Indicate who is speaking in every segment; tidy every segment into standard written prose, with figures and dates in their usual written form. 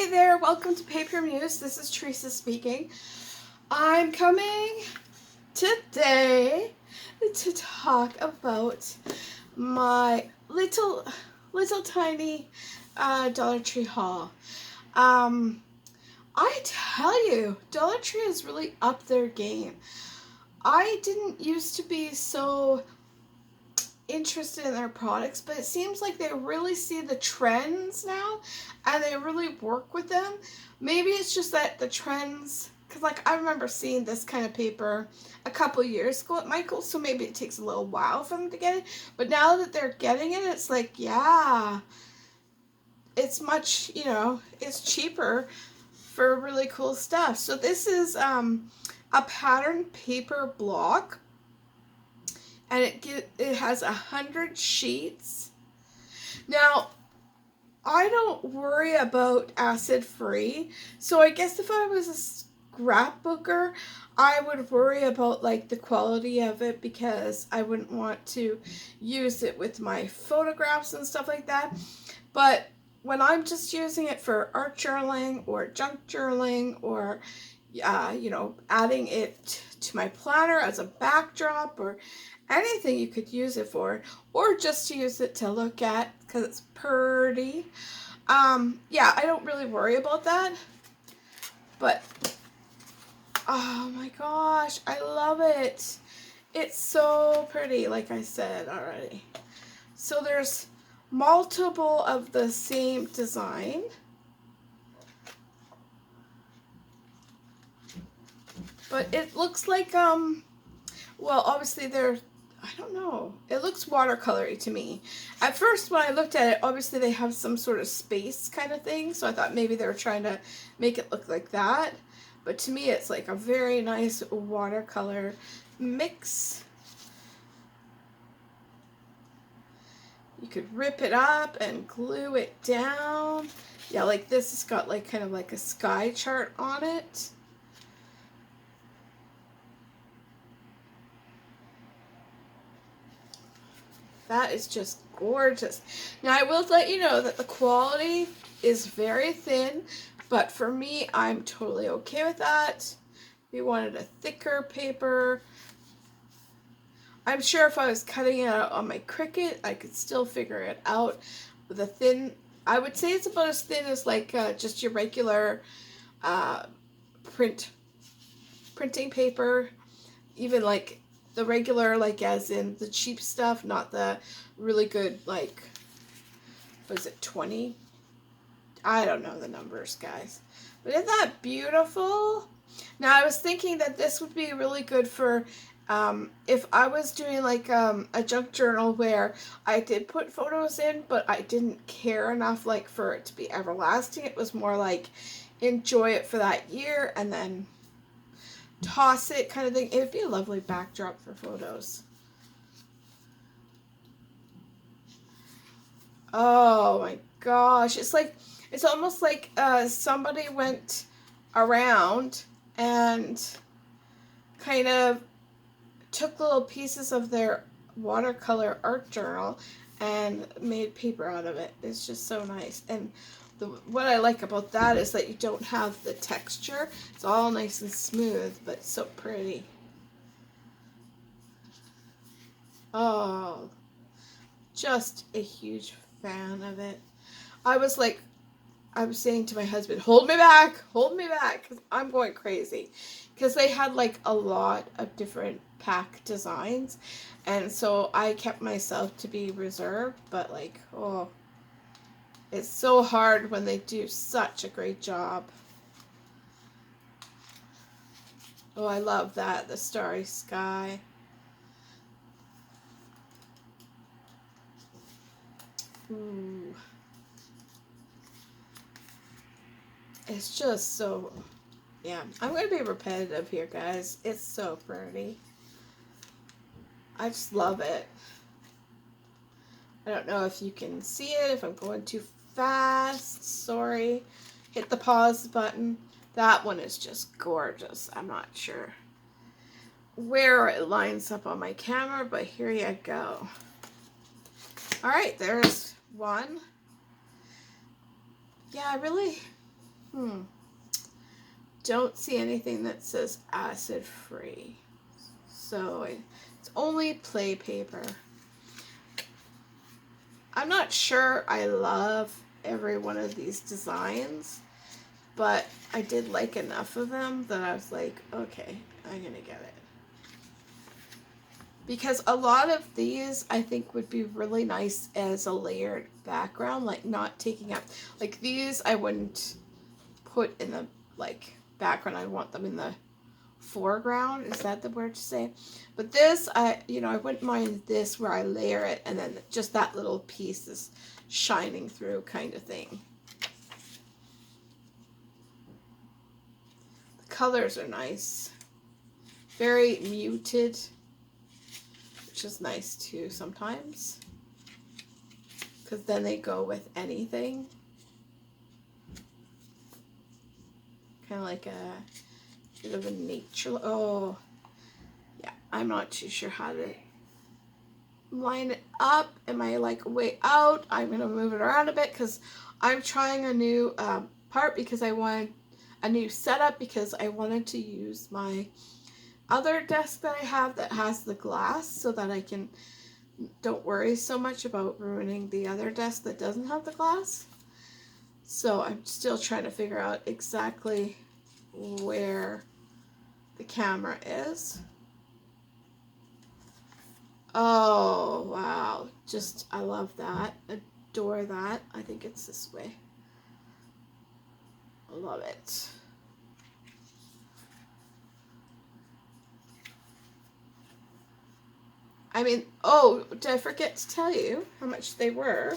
Speaker 1: Hi there, welcome to Paper Muse. This is Teresa speaking. I'm coming today to talk about my little tiny Dollar Tree haul. I tell you, Dollar Tree has really upped their game. I didn't used to be so interested in their products, but it seems like they really see the trends now and they really work with them. Maybe it's just that the trends, because like I remember seeing this kind of paper a couple years ago at Michael's, so maybe it takes a little while for them to get it, but now that they're getting it, it's like, yeah, it's much, it's cheaper for really cool stuff. So this is a pattern paper block, and it has 100 sheets. Now, I don't worry about acid free, so I guess if I was a scrapbooker, I would worry about like the quality of it because I wouldn't want to use it with my photographs and stuff like that. But when I'm just using it for art journaling or junk journaling or adding it to my planner as a backdrop or anything you could use it for, or just to use it to look at because it's pretty. Yeah, I don't really worry about that. But oh my gosh, I love it. It's so pretty, like I said already. So there's multiple of the same design. But it looks like, well, obviously I don't know. It looks watercolory to me. At first, when I looked at it, obviously they have some sort of space kind of thing, so I thought maybe they were trying to make it look like that. But to me, it's like a very nice watercolor mix. You could rip it up and glue it down. Yeah, like this has got like kind of like a sky chart on it. That is just gorgeous. Now I will let you know that the quality is very thin, but for me, I'm totally okay with that. If you wanted a thicker paper, I'm sure if I was cutting it out on my Cricut, I could still figure it out. With a thin, I would say it's about as thin as like just your regular printing paper, even like the regular, like as in the cheap stuff, not the really good, like, was it 20? I don't know the numbers, guys. But isn't that beautiful? Now, I was thinking that this would be really good for if I was doing like a junk journal where I did put photos in, but I didn't care enough like for it to be everlasting. It was more like enjoy it for that year and then toss it kind of thing. It would be a lovely backdrop for photos. Oh my gosh. It's almost like somebody went around and kind of took little pieces of their watercolor art journal and made paper out of it. It's just so nice. And what I like about that is that you don't have the texture. It's all nice and smooth, but so pretty. Oh, just a huge fan of it. I was saying to my husband, hold me back, because I'm going crazy. Because they had like a lot of different pack designs. And so I kept myself to be reserved, but like, oh, it's so hard when they do such a great job. Oh, I love that, the starry sky. Ooh. It's just so, yeah. I'm going to be repetitive here, guys. It's so pretty. I just love it. I don't know if you can see it, if I'm going too fast. Sorry. Hit the pause button. That one is just gorgeous. I'm not sure where it lines up on my camera, but here you go. All right, there's one. Yeah, I really Don't see anything that says acid free. So it's only play paper. I'm not sure I love every one of these designs, but I did like enough of them that I was like, okay, I'm gonna get it. Because a lot of these I think would be really nice as a layered background, like not taking up, like these I wouldn't put in the like background. I want them in the foreground. Is that the word to say? But this, I wouldn't mind this where I layer it and then just that little piece is shining through kind of thing. The colors are nice. Very muted, which is nice too sometimes. Because then they go with anything. Kind of like a bit of a nature. Oh, yeah. I'm not too sure how to line it up. Am I like way out? I'm going to move it around a bit because I'm trying a new part because I wanted a new setup because I wanted to use my other desk that I have that has the glass so that I don't worry so much about ruining the other desk that doesn't have the glass. So I'm still trying to figure out exactly where the camera is. Oh, wow. Just, I love that. Adore that. I think it's this way. I love it. I mean, oh, did I forget to tell you how much they were?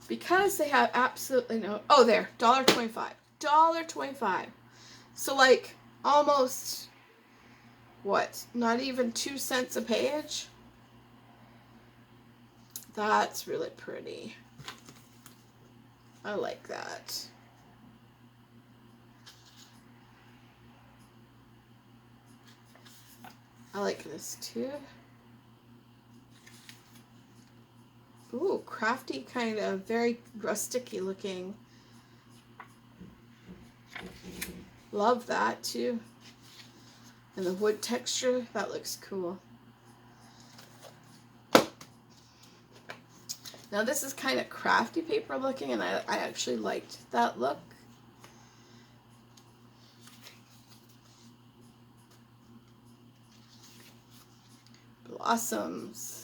Speaker 1: Because they have absolutely no, oh, there, $1.25. $1.25. So like almost, what, not even 2 cents a page? That's really pretty. I like that. I like this too. Ooh, crafty, kind of very rusticy looking. Love that too. And the wood texture, that looks cool. Now this is kind of crafty paper looking, and I actually liked that look. Blossoms.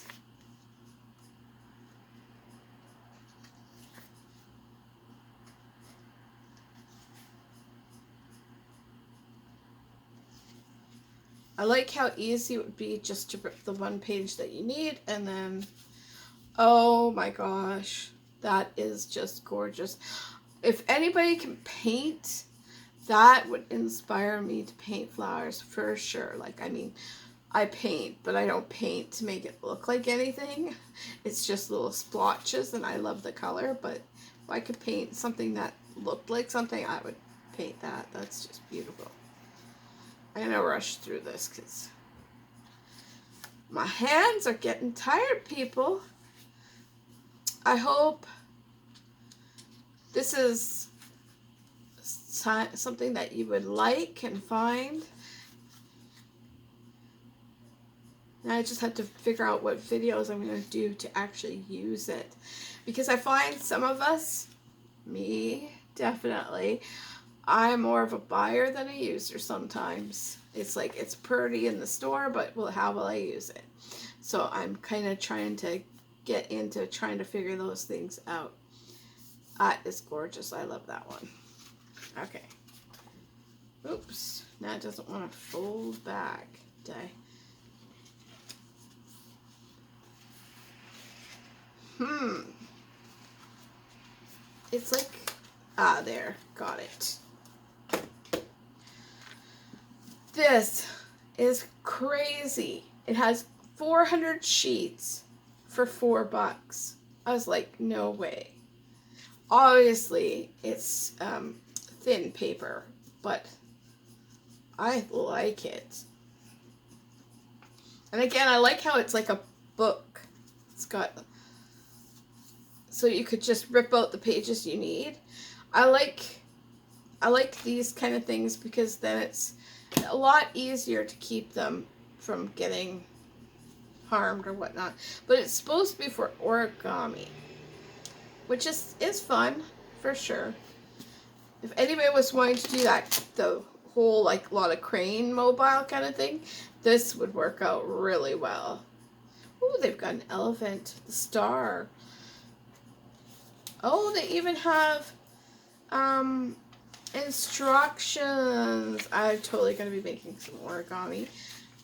Speaker 1: I like how easy it would be just to rip the one page that you need, and then, oh my gosh, that is just gorgeous. If anybody can paint, that would inspire me to paint flowers for sure. Like, I mean, I paint, but I don't paint to make it look like anything. It's just little splotches, and I love the color, but if I could paint something that looked like something, I would paint that. That's just beautiful. I'm going to rush through this because my hands are getting tired, people. I hope this is something that you would like and find. And I just have to figure out what videos I'm going to do to actually use it. Because I find some of us, me, definitely, I'm more of a buyer than a user sometimes. It's like, it's pretty in the store, but well, how will I use it? So I'm kind of trying to get into trying to figure those things out. It's gorgeous. I love that one. Okay. Oops. Now it doesn't want to fold back. Did I? It's like, there. Got it. This is crazy. It has 400 sheets for $4. I was like, no way. Obviously, it's thin paper, but I like it. And again, I like how it's like a book. It's got so you could just rip out the pages you need. I like these kind of things because then it's a lot easier to keep them from getting harmed or whatnot. But it's supposed to be for origami, which is fun for sure. If anybody was wanting to do that, the whole like lot of crane mobile kind of thing, this would work out really well. Oh, they've got an elephant, the star. Oh, they even have instructions. I'm totally going to be making some origami,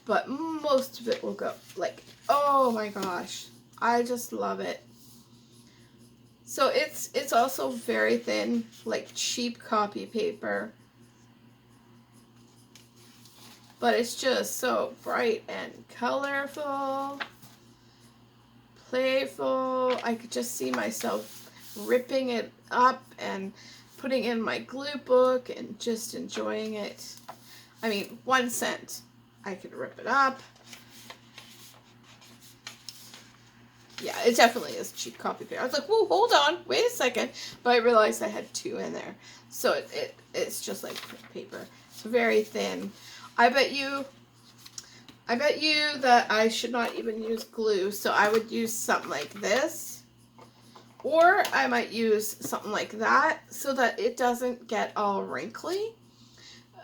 Speaker 1: but most of it will go like, oh my gosh, I just love it. So it's also very thin, like cheap copy paper, but it's just so bright and colorful, playful. I could just see myself ripping it up and putting in my glue book and just enjoying it. I mean, 1 cent, I could rip it up. Yeah, it definitely is cheap copy paper. I was like, whoa, hold on, wait a second. But I realized I had 2 in there. So it's just like paper. It's very thin. I bet you that I should not even use glue. So I would use something like this. Or I might use something like that so that it doesn't get all wrinkly.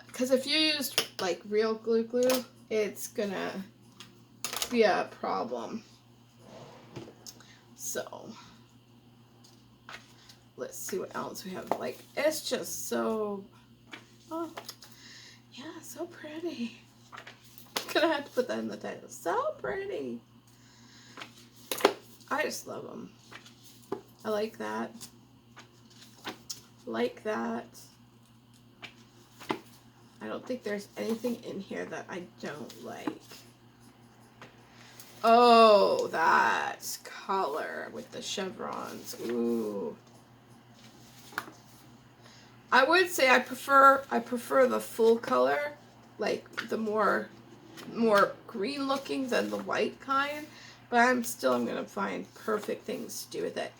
Speaker 1: Because if you use like real glue, it's gonna be a problem. So let's see what else we have. Like, it's just so, oh yeah, so pretty. Gonna have to put that in the title. So pretty. I just love them. I like that. Like that. I don't think there's anything in here that I don't like. Oh, that color with the chevrons. Ooh. I would say I prefer the full color, like the more green looking than the white kind, but I'm gonna find perfect things to do with it.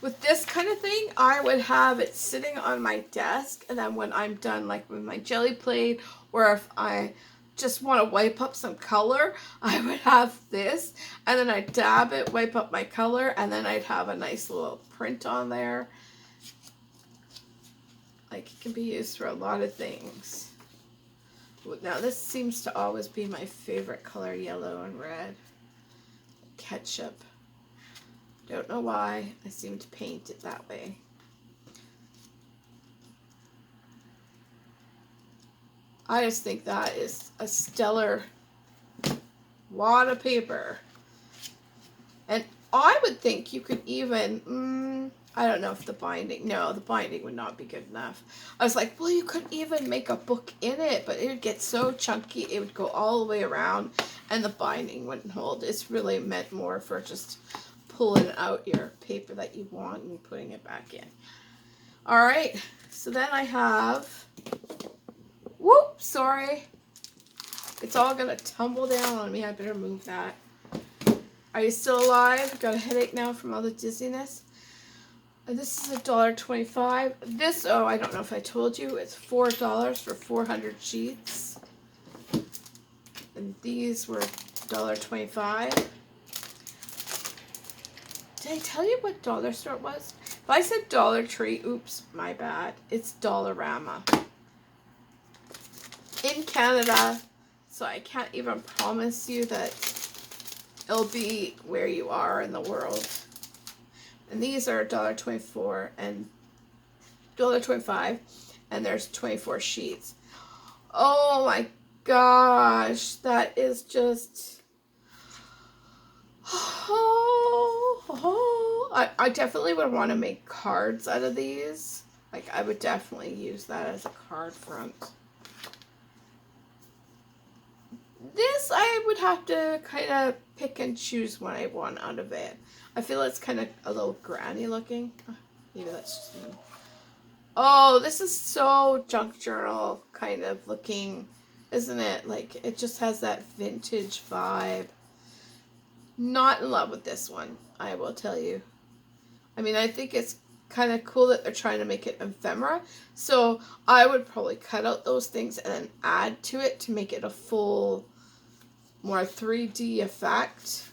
Speaker 1: With this kind of thing, I would have it sitting on my desk, and then when I'm done, like with my jelly plate, or if I just want to wipe up some color, I would have this, and then I'd dab it, wipe up my color, and then I'd have a nice little print on there. Like, it can be used for a lot of things. Now, this seems to always be my favorite color, yellow and red. Ketchup. Don't know why. I seem to paint it that way. I just think that is a stellar wad of paper. And I would think you could even, I don't know if the binding would not be good enough. I was like, well, you could even make a book in it, but it would get so chunky, it would go all the way around, and the binding wouldn't hold. It's really meant more for just pulling out your paper that you want and putting it back in. All right, so then I have, whoop, sorry. It's all gonna tumble down on me. I better move that. Are you still alive? Got a headache now from all the dizziness. This is $1.25. This, oh, I don't know if I told you, it's $4 for 400 sheets. And these were $1.25. Did I tell you what dollar store it was? If I said Dollar Tree, oops, my bad. It's Dollarama. In Canada, so I can't even promise you that it'll be where you are in the world. And these are $1.24 and $1.25, and there's 24 sheets. Oh my gosh, that is just, I definitely would want to make cards out of these. Like, I would definitely use that as a card front. This, I would have to kind of pick and choose what I want out of it. I feel it's kind of a little granny looking. Maybe that's just me. Oh, this is so junk journal kind of looking, isn't it? Like, it just has that vintage vibe. Not in love with this one, I will tell you. I mean, I think it's kind of cool that they're trying to make it ephemera. So I would probably cut out those things and then add to it to make it a full, more 3D effect.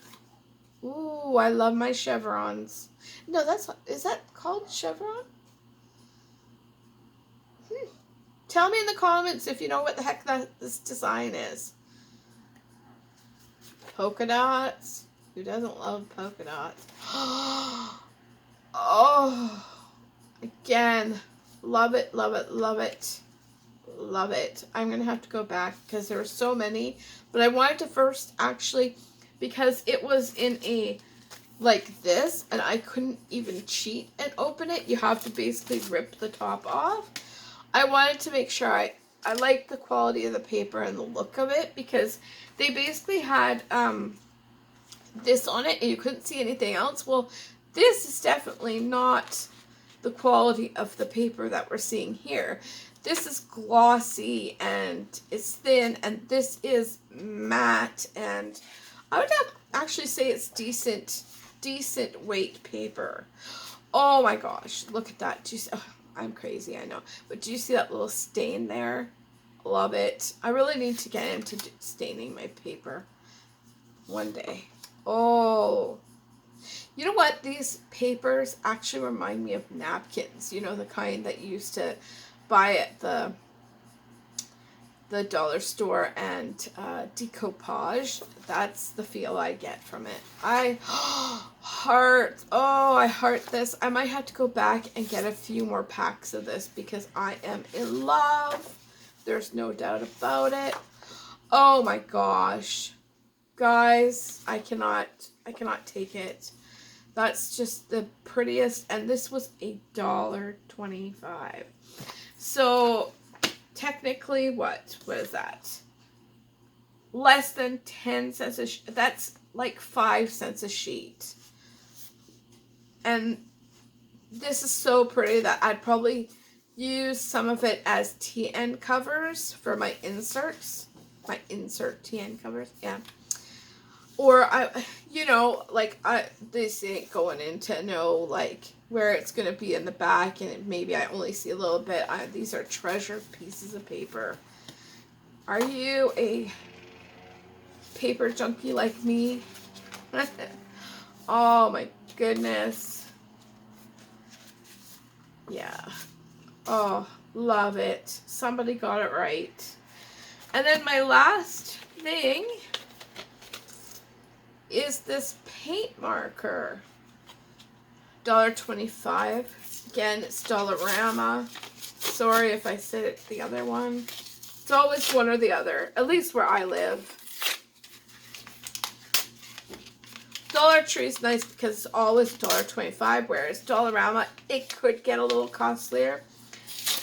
Speaker 1: Ooh, I love my chevrons. No, is that called chevron? Tell me in the comments if you know what the heck this design is. Polka dots. Who doesn't love polka dots? Oh, again, love it, love it, love it, love it. I'm going to have to go back because there were so many. But I wanted to first actually, because it was in a, like this, and I couldn't even cheat and open it. You have to basically rip the top off. I wanted to make sure I liked the quality of the paper and the look of it, because they basically had this on it and you couldn't see anything else. Well, this is definitely not the quality of the paper that we're seeing here. This is glossy and it's thin, and this is matte, and I would actually say it's decent weight paper. Oh my gosh, look at that. Do you see, oh, I'm crazy, I know. But do you see that little stain there? Love it. I really need to get into staining my paper one day. Oh, you know what? These papers actually remind me of napkins. You know, the kind that you used to buy at the dollar store and decoupage. That's the feel I get from it. I heart this. I might have to go back and get a few more packs of this because I am in love. There's no doubt about it. Oh my gosh. Guys, I cannot take it. That's just the prettiest, and this was $1.25. So technically, what is that? Less than 10 cents a sheet. That's like 5 cents a sheet. And this is so pretty that I'd probably use some of it as TN covers for my inserts. My insert TN covers, yeah. Or this ain't going into like where it's going to be in the back, and maybe I only see a little bit. These are treasure pieces of paper. Are you a paper junkie like me? Oh my goodness. Yeah. Oh, love it. Somebody got it right. And then my last thing is this paint marker. $1.25. Again, it's Dollarama. Sorry if I said it the other one. It's always one or the other, at least where I live. Dollar Tree is nice because it's always $1.25, whereas Dollarama, it could get a little costlier,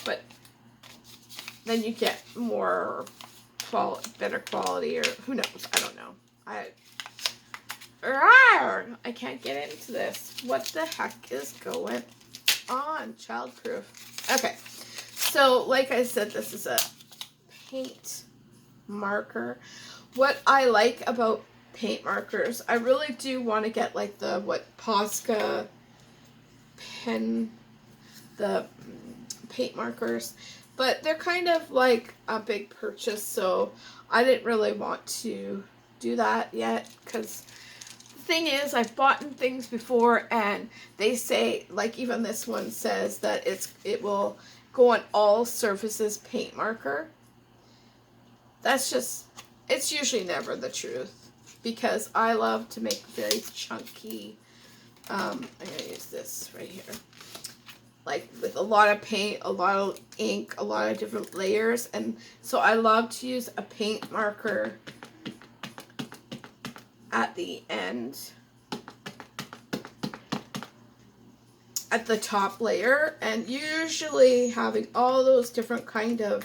Speaker 1: but then you get more better quality, or who knows, I don't know. I can't get into this. What the heck is going on? Childproof. Okay, so like I said, this is a paint marker. What I like about paint markers, I really do want to get like the Posca pen, the paint markers, but they're kind of like a big purchase, so I didn't really want to do that yet, because the thing is, I've bought things before and they say, like even this one says that it will go on all surfaces paint marker. That's just, it's usually never the truth, because I love to make very chunky, I'm going to use this right here, like with a lot of paint, a lot of ink, a lot of different layers, and so I love to use a paint marker at the end, at the top layer, and usually having all those different kind of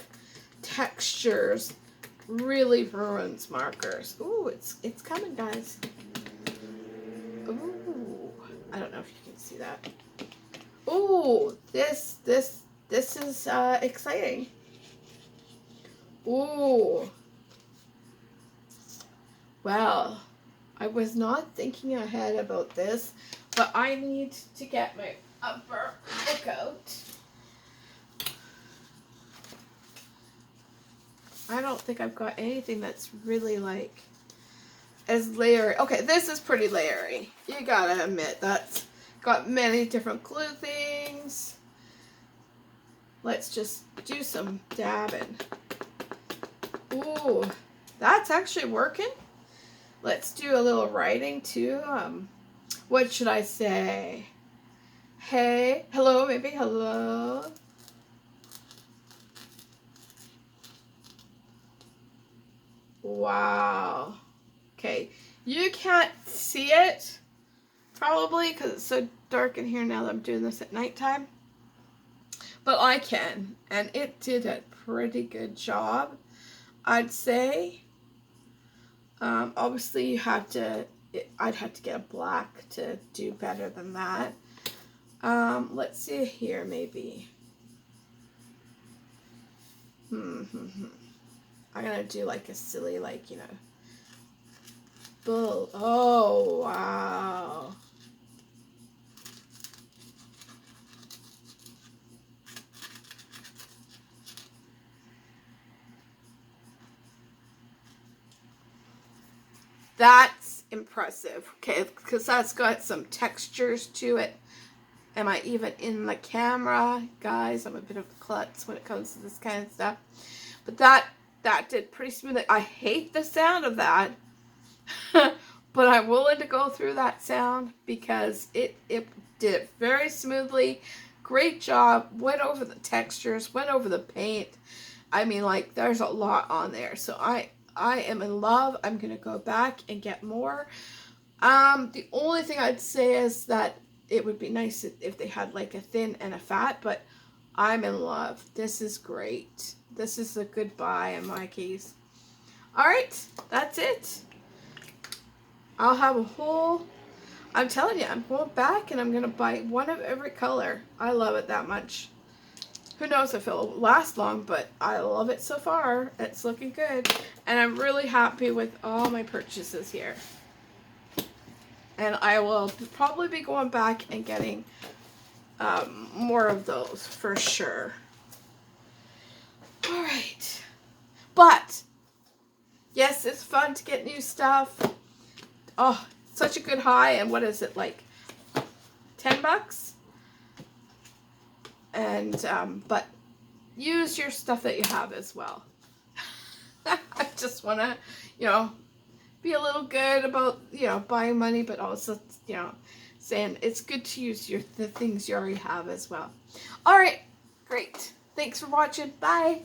Speaker 1: textures really ruins markers. Ooh, it's coming, guys. Ooh, I don't know if you can see that. Ooh, this is exciting. Ooh. Well, I was not thinking ahead about this. But I need to get my upper book out. I don't think I've got anything that's really like as layery. Okay, this is pretty layery. You gotta admit, that's got many different glue things. Let's just do some dabbing. Ooh, that's actually working. Let's do a little writing too. What should I say? Hey, hello, maybe hello. Wow. Okay, you can't see it probably because it's so dark in here now that I'm doing this at nighttime. But I can, and it did a pretty good job, I'd say. Obviously, you have to. I'd have to get a black to do better than that. Let's see here, maybe. I'm gonna do like a silly, like, you know, bull. Oh, wow. That's impressive. Okay, because that's got some textures to it. Am I even in the camera? Guys, I'm a bit of a klutz when it comes to this kind of stuff. But that did pretty smoothly. I hate the sound of that. But I'm willing to go through that sound because it did it very smoothly. Great job. Went over the textures. Went over the paint. I mean, like, there's a lot on there. So I am in love. I'm going to go back and get more. The only thing I'd say is that it would be nice if they had like a thin and a fat, but I'm in love. This is great. This is a good buy in my case. All right, that's it. I'll have a whole, I'm telling you, I'm going back and I'm going to buy one of every color. I love it that much. Who knows if it'll last long, but I love it so far. It's looking good. And I'm really happy with all my purchases here. And I will probably be going back and getting more of those for sure. All right. But, yes, it's fun to get new stuff. Oh, such a good high. And what is it, like $10? And, but use your stuff that you have as well. I just want to, you know, be a little good about, you know, buying money, but also, you know, saying it's good to use the things you already have as well. All right, great. Thanks for watching. Bye.